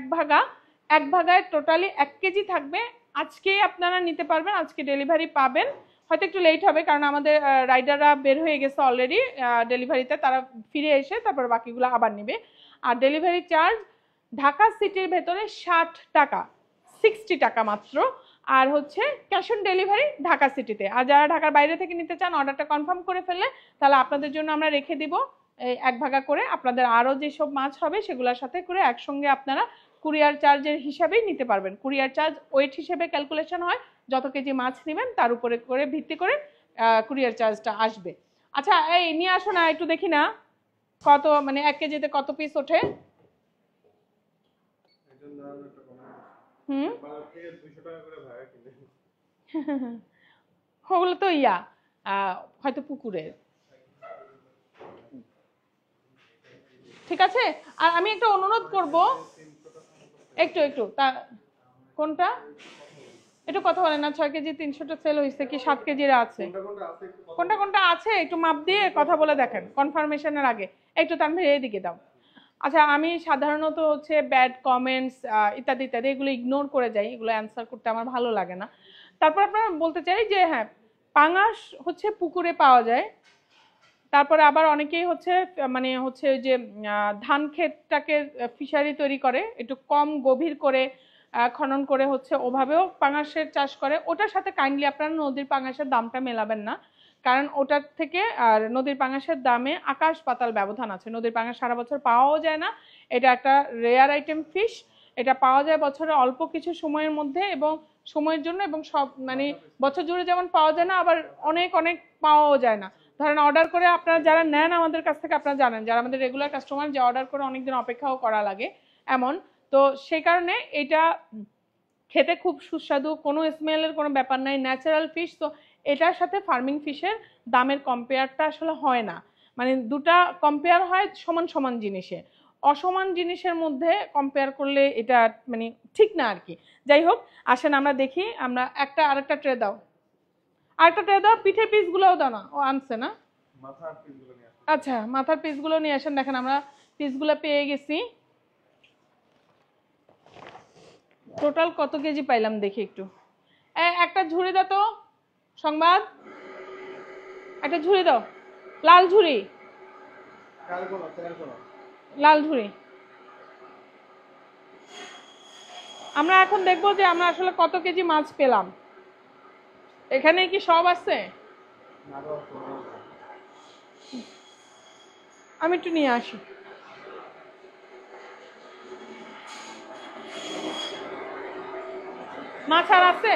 Speaker 1: ভাগায় টোটালি 1 কেজি থাকবে। আজকেই আপনারা নিতে পারবেন, আজকে ডেলিভারি পাবেন। হয়তো একটু লেট হবে কারণ আমাদের রাইডাররা বের হয়ে গেছে অলরেডি ডেলিভারিতে, তারা ফিরে এসে তারপর বাকিগুলো আবার নেবে। আর ডেলিভারি চার্জ ঢাকা সিটির ভেতরে 60 টাকা, 60 টাকা মাত্র। আর হচ্ছে ক্যাশ অন ডেলিভারি ঢাকা সিটিতে। আর যারা ঢাকার বাইরে থেকে নিতে চান অর্ডারটা কনফার্ম করে ফেললে তাহলে আপনাদের জন্য আমরা রেখে দিব এই 1 ভাগা করে। আপনাদের আরও যেসব মাছ হবে সেগুলোর সাথে করে একসঙ্গে আপনারা কুরিয়ার চার্জের হিসাবেই নিতে পারবেন। কুরিয়ার চার্জ ওয়েট হিসেবে ক্যালকুলেশন হয়, যত কেজি মাছ নেবেন তার উপরে করে ভিত্তি করে কুরিয়ার চার্জটা আসবে। আচ্ছা, এই নিয়ে আসো না, একটু দেখি না কত, মানে 1 কেজিতে কত পিস ওঠে। ওগুলো তো হয়তো পুকুরের। ঠিক আছে। আর আমি একটা অনুরোধ করব, একটু তা কোনটা একটু কথা বলেন না। 6 কেজি 300টা সেল হয়েছে কি 7 কেজির আছে? কোনটা আছে একটু মাপ দিয়ে কথা বলে দেখেন কনফার্মেশনের আগে। একটু তানভীর এইদিকে দাও। আচ্ছা, আমি সাধারণত হচ্ছে ব্যাড কমেন্টস ইত্যাদি ইত্যাদি এগুলো ইগনোর করে যাই, এগুলো অ্যান্সার করতে আমার ভালো লাগে না। তারপর আপনারা বলতে চাই যে হ্যাঁ, পাঙাশ হচ্ছে পুকুরে পাওয়া যায়। তারপরে আবার অনেকেই হচ্ছে মানে হচ্ছে যে ধান ক্ষেতটাকে ফিশারি তৈরি করে, একটু কম গভীর করে খনন করে হচ্ছে ওভাবেও পাঙাশের চাষ করে। ওটার সাথে কাইন্ডলি আপনারা নদীর পাঙাশের দামটা মেলাবেন না, কারণ ওটার থেকে আর নদীর পাঙাশের দামে আকাশ পাতাল ব্যবধান আছে। নদীর পাঙাশ সারা বছর পাওয়াও যায় না, এটা একটা রেয়ার আইটেম ফিশ। এটা পাওয়া যায় বছরে অল্প কিছু সময়ের মধ্যে এবং সময়ের জন্য, এবং সব মানে বছর জুড়ে যেমন পাওয়া যায় না, আবার অনেক পাওয়াও যায় না। ধরেন অর্ডার করে আপনারা যারা নেন আমাদের কাছ থেকে, আপনারা জানেন যারা আমাদের রেগুলার কাস্টমার, যে অর্ডার করে অনেকদিন অপেক্ষাও করা লাগে এমন। তো সেই কারণে এটা খেতে খুব সুস্বাদু, কোনো স্মেলের কোনো ব্যাপার নাই, ন্যাচারাল ফিশ। তো এটার সাথে ফার্মিং ফিশের দামের কম্পেয়ারটা আসলে হয় না, মানে দুটা কম্পেয়ার হয় সমান সমান জিনিসে, অসমান জিনিসের মধ্যে কম্পেয়ার করলে এটা মানে ঠিক না আর কি। যাই হোক, আসেন আমরা দেখি। আমরা আরেকটা ট্রে দাও, আরেকটা ট্রে দাও। পিঠের পিসগুলোও দাও না, ও আনছে না। আচ্ছা, মাথার পিসগুলো নিয়ে আসেন। দেখেন আমরা পিসগুলো পেয়ে গেছি। টোটাল কত কেজি পাইলাম দেখি একটু। একটা ঝুড়ি দাও তো সংবাদ, একটা ঝুড়ি দাও, লাল ঝুড়ি, লাল ঝুড়ি। আমরা এখন দেখবো যে আমরা আসলে কত কেজি মাছ পেলাম। এখানে কি সব আছে? আমি একটু নিয়ে আসি। মাছ আর আছে?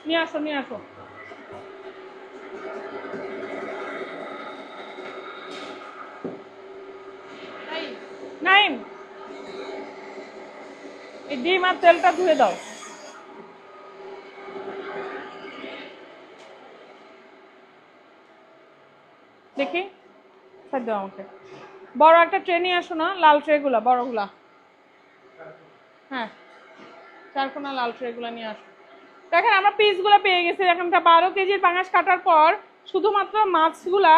Speaker 1: নিয়ে আসো নাইম, এই ডিম আর তেলটা ধুয়ে দাও। দেখি দাও আমাকে। বড় একটা ট্রে নিয়ে আসো না, লাল ট্রেগুলা, বড়গুলা। হ্যাঁ, 4 লাল ট্রেগুলা নিয়ে আসো। দেখেন আমরা পিসগুলো পেয়ে গেছি। এখন 12 কেজির পাঙাশ কাটার পর শুধুমাত্র মাছগুলা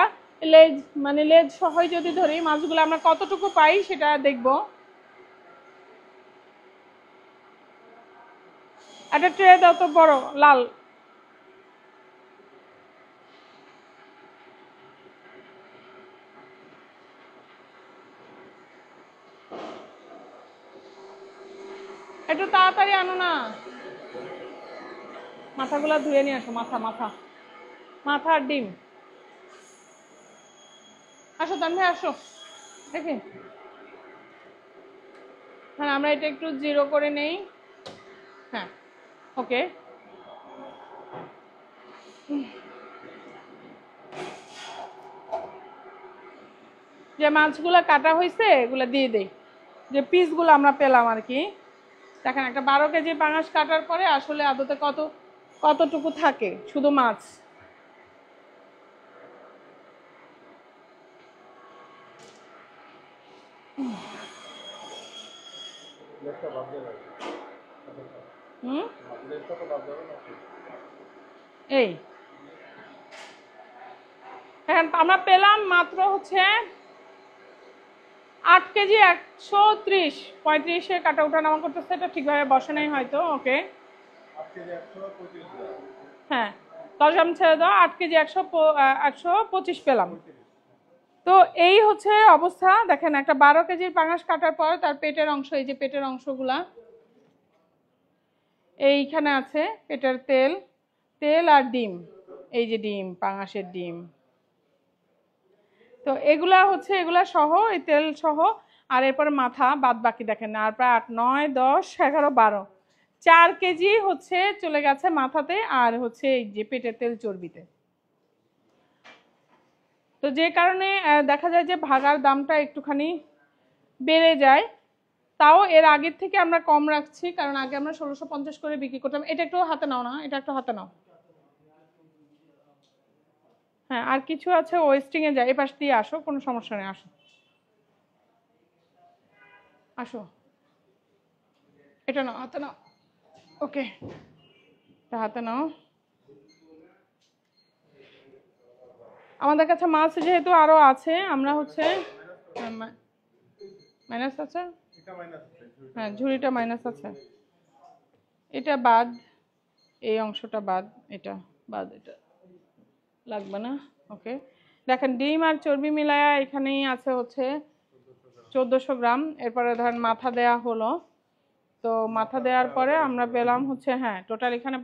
Speaker 1: লেজ মানে লেজ সহই যদি ধরি মাছগুলো আমরা কতটুকু পাই সেটা দেখব। একটা ট্রে দাও তো বড় লাল। একটু তাড়াতাড়ি আনো না, মাথাগুলা ধুয়ে নিয়ে আসো। মাথা মাথা মাথা আর ডিম। আসো তানভি আসো দেখি। হ্যাঁ আমরা এটা একটু জিরো করে নেই। হ্যাঁ ওকে। যে মাছগুলো কাটা হয়েছে এগুলো দিয়ে দেই, যে পিসগুলো আমরা পেলাম আর কি। দেখেন একটা 12 কেজি পাঙাশ কাটার পরে আসলে আদতে কতটুকু থাকে শুধু মাছ।
Speaker 2: লেজটা বাদ দিয়ে রাখো।
Speaker 1: হুম
Speaker 2: লেজটা তো বাদ যাবে না।
Speaker 1: এই এখন আমরা পেলাম মাত্র হচ্ছে 8 কেজি 130। 35-এ কাটা উঠা নামা করতেছে, এটা ঠিকভাবে বসে নাই হয়তো। ওকে
Speaker 2: 8 কেজি 125 গ্রাম।
Speaker 1: হ্যাঁ 10 গ্রাম ছেড়ে দাও। 8 কেজি 125 পেলাম। তো এই হচ্ছে অবস্থা। দেখেন একটা 12 কেজির পাঙাশ কাটার পর তার পেটের অংশ, এই যে পেটের অংশগুলা এইখানে আছে। পেটের তেল তেল আর ডিম, এই যে ডিম, পাঙাশের ডিম। তো এগুলা হচ্ছে এগুলা সহ, এই তেল সহ আর এরপরে মাথা বাদ বাকি দেখেন। আর প্রায় 8, 9, 10, 11, 12, 4 কেজি হচ্ছে চলে গেছে মাথাতে আর হচ্ছে এই যে পেটের তেল চর্বিতে। তো যে কারণে দেখা যায় যে ভাগার দামটা একটুখানি বেড়ে যায়। তাও এর আগের থেকে আমরা কম রাখছি, কারণ আগে আমরা 1650 করে বিক্রি করতাম। এটা একটু হাতে নাও না, এটা একটু হাতে নাও। হ্যাঁ আর কিছু আছে ওয়েস্টিং এ যায়, এপাশ দিয়ে আসো, কোনো সমস্যা নেই। আসো আসো, এটা নাও, হাতে নাও। ওকে এটা হাতে নাও। আমাদের কাছে মাছ যেহেতু আরো আছে, আমরা হচ্ছে মাইনাস আছে।
Speaker 2: এটা মাইনাস আছে।
Speaker 1: হ্যাঁ ঝুড়িটা মাইনাস আছে। এটা বাদ, এই অংশটা বাদ, এটা বাদ, এটা লাগবে না। ওকে দেখেন ডিম আর চর্বি মিলায়া এখানেই আছে হচ্ছে 1400 গ্রাম। এরপরে ধরেন মাথা দেয়া হলো। তো মাথা দেওয়ার পরে আমরা পেলাম হচ্ছে, হ্যাঁ টোটাল এখানে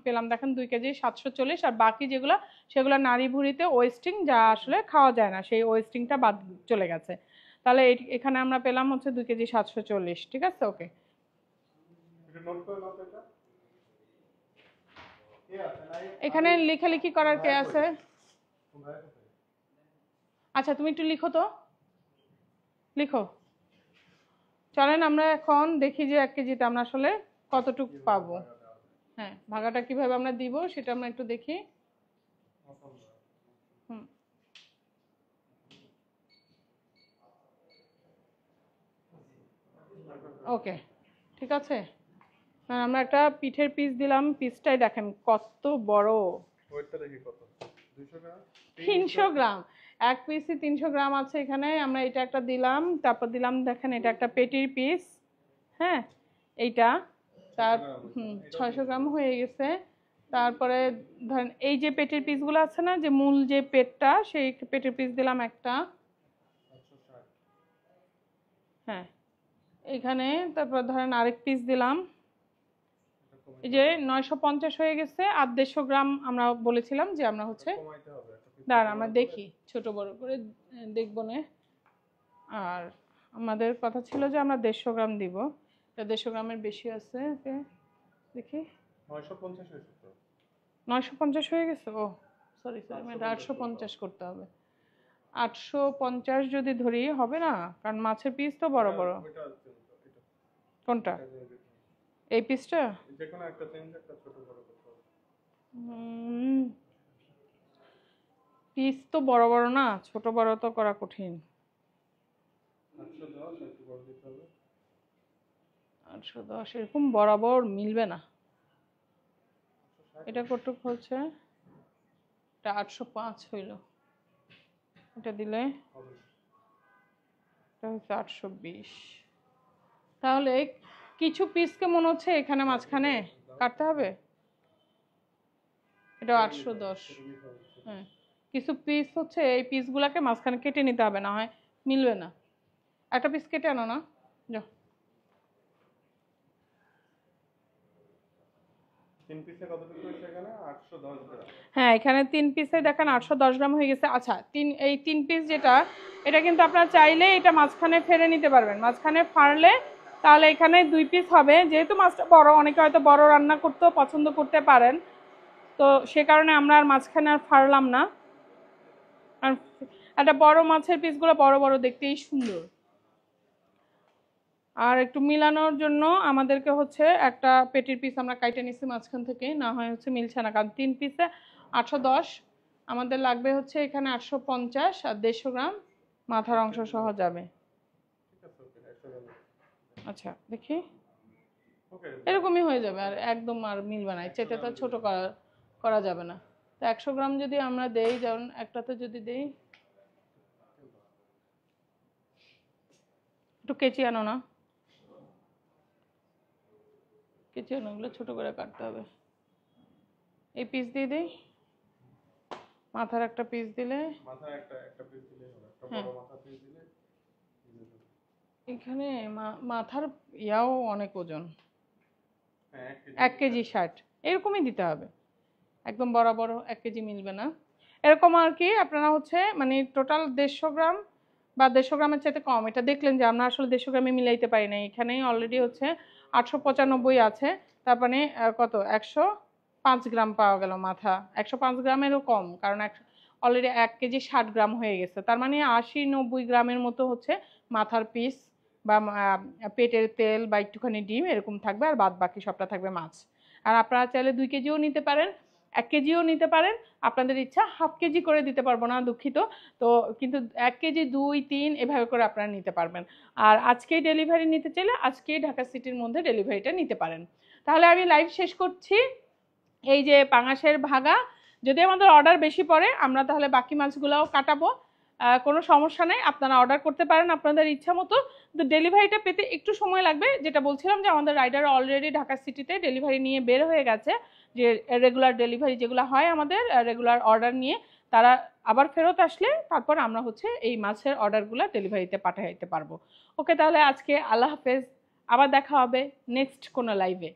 Speaker 1: পেলাম দেখেন 2 কেজি 740। আর বাকি যেগুলো সেগুলো নাড়ি ভুড়িতে ওয়েস্টিং, যা আসলে খাওয়া যায় না, সেই ওয়েস্টিংটা বাদ চলে গেছে। তাহলে এখানে আমরা পেলাম হচ্ছে 2 কেজি 740। ঠিক আছে ওকে।
Speaker 2: এটা নোট করে নাও তো এটা। কে আছে নাই?
Speaker 1: এখানে লেখালেখি করার কে আছে?
Speaker 2: তোমরা কোথায়?
Speaker 1: আচ্ছা তুমি একটু লিখো তো, লিখো। চলেন আমরা এখন দেখি যে 1 কেজিতে আমরা আসলে কতটুকু পাবো। হ্যাঁ ভাগাটা কিভাবে আমরা দিব সেটা আমরা একটু দেখি। হুম ওকে ঠিক আছে। আমরা একটা পিঠের পিস দিলাম, পিসটাই দেখেন কত বড়।
Speaker 2: ওয়েটটা দেখি কত? 200 গ্রাম?
Speaker 1: 300 গ্রাম, এক পিসই 300 গ্রাম আছে এখানে। আমরা এটা একটা দিলাম, তারপর দিলাম দেখেন এটা একটা পেটির পিস। হ্যাঁ এইটা তার 600 গ্রাম হয়ে গেছে। তারপরে ধরেন এই যে পেটির পিসগুলো আছে না, যে মূল যে পেটটা, সেই পেটির পিস দিলাম একটা।
Speaker 2: 760।
Speaker 1: হ্যাঁ এখানে তারপর ধরেন আরেক পিস দিলাম। এই যে 950 হয়ে গেছে। আর 150 গ্রাম আমরা বলেছিলাম যে আমরা হচ্ছে,
Speaker 2: কমাইতে হবে একটা পিস।
Speaker 1: দাঁড়ান আমরা দেখি ছোট বড় করে দেখবো না। আর আমাদের কথা ছিল যে আমরা 150 গ্রাম দিব, এটা 150 গ্রামের বেশি আছে। ওকে দেখি
Speaker 2: 950 হয়েছে তো।
Speaker 1: 950 হয়ে গেছে। ও সরি সরি, এটা 850 করতে হবে। 850 যদি ধরি হবে না, কারণ মাছের পিস তো বড় বড়।
Speaker 2: ওইটা আছে এটা।
Speaker 1: কোনটা? এই পিসটা?
Speaker 2: যে কোনো একটা চেঞ্জ, একটা ছোট বড় করতে হবে।
Speaker 1: পিস তো বড় বড় না, ছোট বড় তো করা কঠিন।
Speaker 2: 810 একটু বড় দিতে হবে।
Speaker 1: 810 এরকম বরাবর মিলবে না। এটা কতটুকু হচ্ছে? এটা 805 হইল, এটা দিলে এটা হচ্ছে 820। তাহলে কিছু পিসকে মনে হচ্ছে এখানে মাঝখানে কাটতে হবে, এটা 810। হ্যাঁ, কিছু পিস হচ্ছে এই পিসগুলোকে মাঝখানে কেটে নিতে হবে, না হয় মিলবে না। একটা পিস কেটে আনো না, যাও।
Speaker 2: 3 পিসে কতটুকু হয়েছে এখানে? 810 গ্রাম।
Speaker 1: হ্যাঁ, এখানে 3 পিসে দেখেন 810 গ্রাম হয়ে গেছে। আচ্ছা, এই 3 পিস যেটা, এটা কিন্তু আপনারা চাইলে এটা মাঝখানে ফেলে নিতে পারবেন। মাঝখানে ফাড়লে তাহলে এখানে 2 পিস হবে। যেহেতু মাছটা বড়, অনেকে হয়তো বড় রান্না করতেও পছন্দ করতে পারেন, তো সে কারণে আমরা আর মাঝখানে আর ফাড়লাম না। আর একটা বড় মাছের পিসগুলো বড় বড়, দেখতেই সুন্দর। আর একটু মিলানোর জন্য আমাদেরকে হচ্ছে একটা পেটির পিস আমরা কাইটে নিছি মাঝখান থেকে, না হয় হচ্ছে মিলছে না, কারণ 3 পিসে 810, আমাদের লাগবে হচ্ছে এখানে 850 আর 150 গ্রাম মাথার অংশ সহ যাবে।
Speaker 2: ঠিক আছে, ওকে 100 গ্রাম।
Speaker 1: আচ্ছা দেখি,
Speaker 2: ওকে,
Speaker 1: এরকমই হয়ে যাবে, আর একদম আর মিলবে না, চেতে তো ছোট করা যাবে না। তো 100 গ্রাম যদি আমরা দেই, যেমন একটাতে যদি দেই, একটু কেচি আনো না, কেচি আনো, ওগুলো ছোট করে কাটতে হবে। এই পিস দিয়ে দিই, মাথার একটা পিস দিলে,
Speaker 2: মাথা একটা পিস দিলে হবে, একটা
Speaker 1: হ্যাঁ।
Speaker 2: বড় মাথা পিস দিলে।
Speaker 1: এখানে মাথার ইয়াও অনেক ওজন,
Speaker 2: হ্যাঁ,
Speaker 1: 1 কেজি 60, এরকমই দিতে হবে। একদম বরাবর 1 কেজি মিলবে না, এরকম আর কি। আপনারা হচ্ছে মানে টোটাল 150 গ্রাম বা 150 গ্রামের চাইতে কম, এটা দেখলেন যে আমরা আসলে 150 গ্রামে মিলাইতে পারি না। এখানেই অলরেডি হচ্ছে 895 আছে, তার মানে কত 105 গ্রাম পাওয়া গেল মাথা। 105 গ্রামেরও কম, কারণ অলরেডি 1 কেজি 60 গ্রাম হয়ে গেছে, তার মানে 80-90 গ্রামের মতো হচ্ছে মাথার পিস বা পেটের তেল বা একটুখানি ডিম এরকম থাকবে, আর বাদ বাকি সবটা থাকবে মাছ। আর আপনারা চাইলে 2 কেজিও নিতে পারেন, 1 কেজিও নিতে পারেন, আপনাদের ইচ্ছা। হাফ কেজি করে দিতে পারবো না, দুঃখিত। তো কিন্তু 1 কেজি 2-3 এভাবে করে আপনারা নিতে পারবেন। আর আজকেই ডেলিভারি নিতে চাইলে আজকেই ঢাকা সিটির মধ্যে ডেলিভারিটা নিতে পারেন। তাহলে আমি লাইভ শেষ করছি। এই যে পাঙাশের ভাগা, যদি আমাদের অর্ডার বেশি পড়ে আমরা তাহলে বাকি মাছগুলোও কাটাবো, কোনো সমস্যা নেই, আপনারা অর্ডার করতে পারেন আপনাদের ইচ্ছা মতো। কিন্তু ডেলিভারিটা পেতে একটু সময় লাগবে, যেটা বলছিলাম যে আমাদের রাইডার অলরেডি ঢাকা সিটিতে ডেলিভারি নিয়ে বের হয়ে গেছে, যে রেগুলার ডেলিভারি যেগুলো হয় আমাদের রেগুলার অর্ডার নিয়ে, তারা আবার ফেরত আসলে তারপর আমরা হচ্ছে এই মাছের অর্ডারগুলো ডেলিভারিতে পাঠাইতে পারবো। ওকে, তাহলে আজকে আল্লাহ হাফেজ, আবার দেখা হবে নেক্সট কোনো লাইভে।